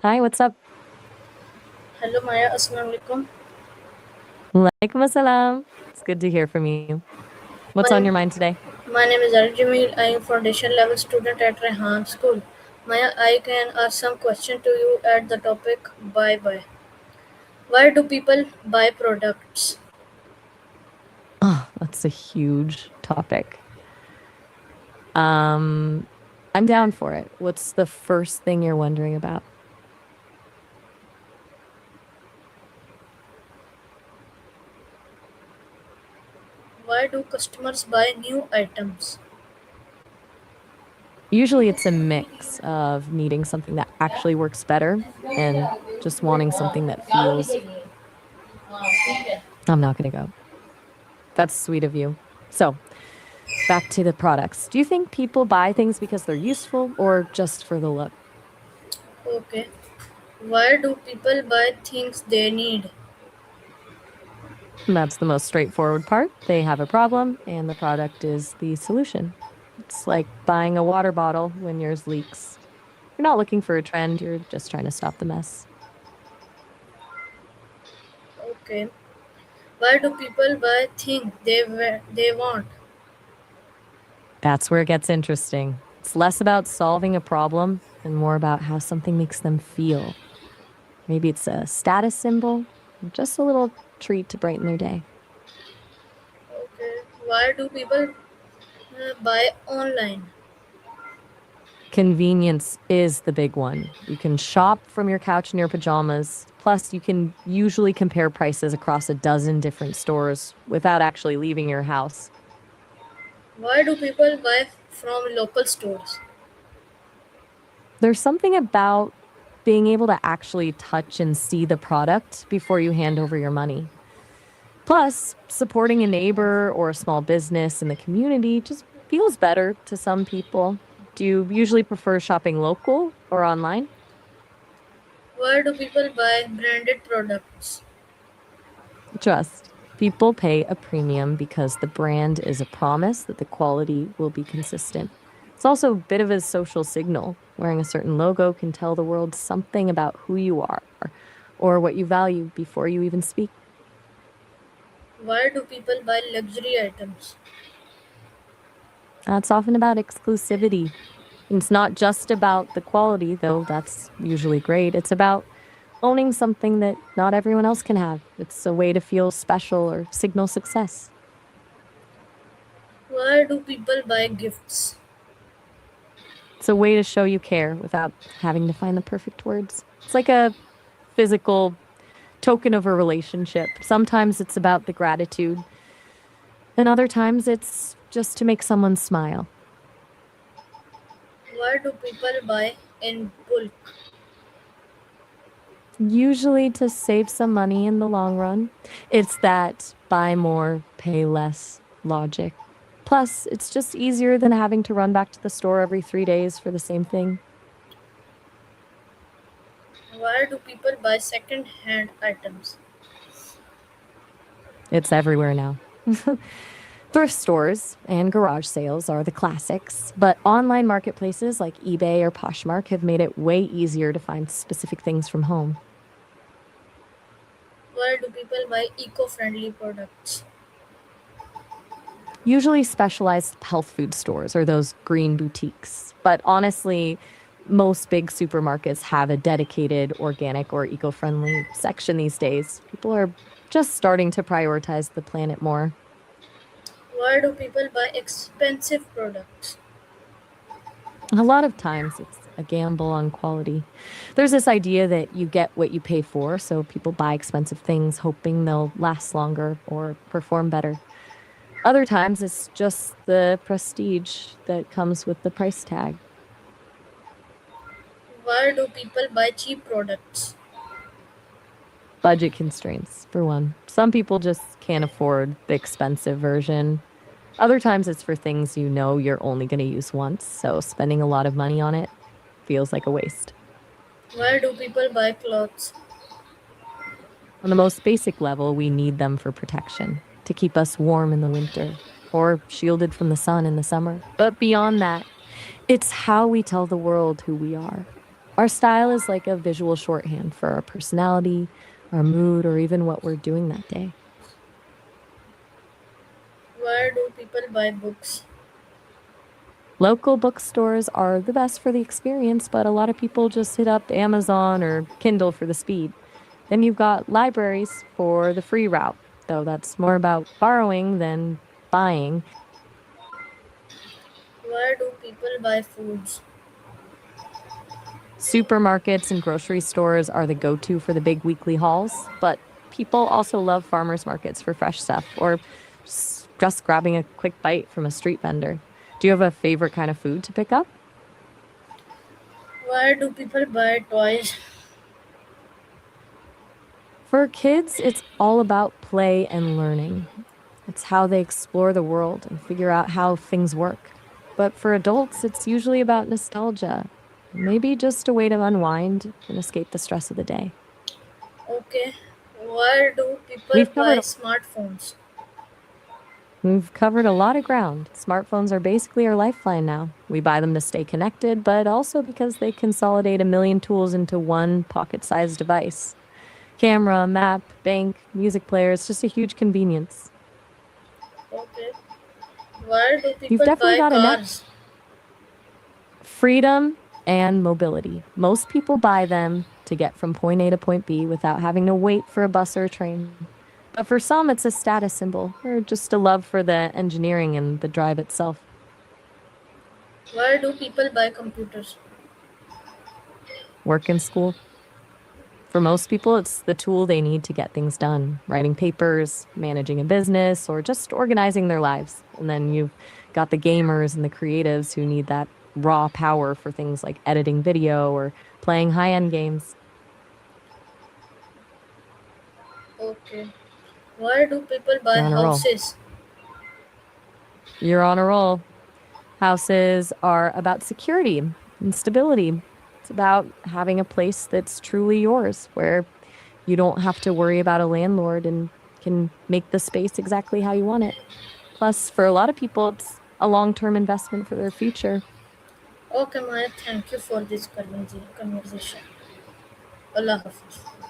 Hi, what's up? Hello Maya, Assalamu alaikum. Walaikum assalam. It's good to hear from you. What's on My, your mind today? my name is Al Jamil. I am foundation level student at Rehan School. Maya, I can ask some question to you at the topic buy. Why do people buy products? Oh, that's a huge topic. Um, I'm down for it. What's the first thing you're wondering about? Why do customers buy new items? Usually it's a mix of needing something that actually works better and just wanting something that feels, I'm not going to go. That's sweet of you. So, back to the products. Do you think people buy things because they're useful or just for the look? Okay. Why do people buy things they need? And that's the most straightforward part. They have a problem, and the product is the solution. It's like buying a water bottle when yours leaks. You're not looking for a trend, you're just trying to stop the mess. Okay. Why do people buy things they want? That's where it gets interesting. It's less about solving a problem and more about how something makes them feel. Maybe it's a status symbol, just a little treat to brighten their day. Okay. Why do people buy online? Convenience is the big one. You can shop from your couch in your pajamas. Plus, you can usually compare prices across a dozen different stores without actually leaving your house. Why do people buy from local stores? There's something about being able to actually touch and see the product before you hand over your money. Plus, supporting a neighbor or a small business in the community just feels better to some people. Do you usually prefer shopping local or online? Why do people buy branded products? Trust. People pay a premium because the brand is a promise that the quality will be consistent. It's also a bit of a social signal. Wearing a certain logo can tell the world something about who you are or what you value before you even speak. Why do people buy luxury items? It's often about exclusivity. It's not just about the quality, though that's usually great. It's about owning something that not everyone else can have. It's a way to feel special or signal success. Why do people buy gifts? It's a way to show you care without having to find the perfect words. It's like a physical token of a relationship. Sometimes it's about the gratitude, and other times it's just to make someone smile. Why do people buy in bulk? Usually to save some money in the long run. It's that buy more, pay less logic. Plus, it's just easier than having to run back to the store every 3 days for the same thing. Why do people buy second hand items? It's everywhere now. Thrift stores and garage sales are the classics, but online marketplaces like eBay or Poshmark have made it way easier to find specific things from home. Why do people buy eco friendly products? Usually specialized health food stores or those green boutiques, but honestly, most big supermarkets have a dedicated organic or eco friendly section these days. People are just starting to prioritize the planet more. Why do people buy expensive products? A lot of times it's a gamble on quality. There's this idea that you get what you pay for, so people buy expensive things hoping they'll last longer or perform better. Other times it's just the prestige that comes with the price tag. Why do people buy cheap products? Budget constraints, for one. Some people just can't afford the expensive version. Other times it's for things you know you're only going to use once, so spending a lot of money on it feels like a waste. Why do people buy clothes? On the most basic level, we need them for protection, to keep us warm in the winter or shielded from the sun in the summer. But beyond that, it's how we tell the world who we are. Our style is like a visual shorthand for our personality, our mood, or even what we're doing that day. Why do people buy books? Local bookstores are the best for the experience, but a lot of people just hit up Amazon or Kindle for the speed. Then you've got libraries for the free route, though that's more about borrowing than buying. Why do people buy foods? Supermarkets and grocery stores are the go to for the big weekly hauls, but people also love farmers markets for fresh stuff or just grabbing a quick bite from a street vendor. Do you have a favorite kind of food to pick up? Why do people buy toys? For kids, it's all about play and learning. It's how they explore the world and figure out how things work. But for adults, it's usually about nostalgia, maybe just a way to unwind and escape the stress of the day. Okay. Why do people We've buy covered smartphones? we've covered a lot of ground. Smartphones are basically our lifeline now. We buy them to stay connected, but also because they consolidate a million tools into one pocket-sized device. Camera, map, bank, music player, it's just a huge convenience. Okay. Why do You've people definitely buy got a net cars? freedom and mobility. Most people buy them to get from point A to point B without having to wait for a bus or a train. But for some, it's a status symbol or just a love for the engineering and the drive itself. Why do people buy computers? Work and school. For most people, it's the tool they need to get things done, writing papers, managing a business, or just organizing their lives. And then you've got the gamers and the creatives who need that raw power for things like editing video or playing high end games. Okay. Why do people buy You're on a roll. houses? You're on a roll. Houses are about security and stability. It's about having a place that's truly yours, where you don't have to worry about a landlord and can make the space exactly how you want it. Plus, for a lot of people, it's a long term investment for their future. Okay, Maya, thank you for this conversation. Allah Hafiz.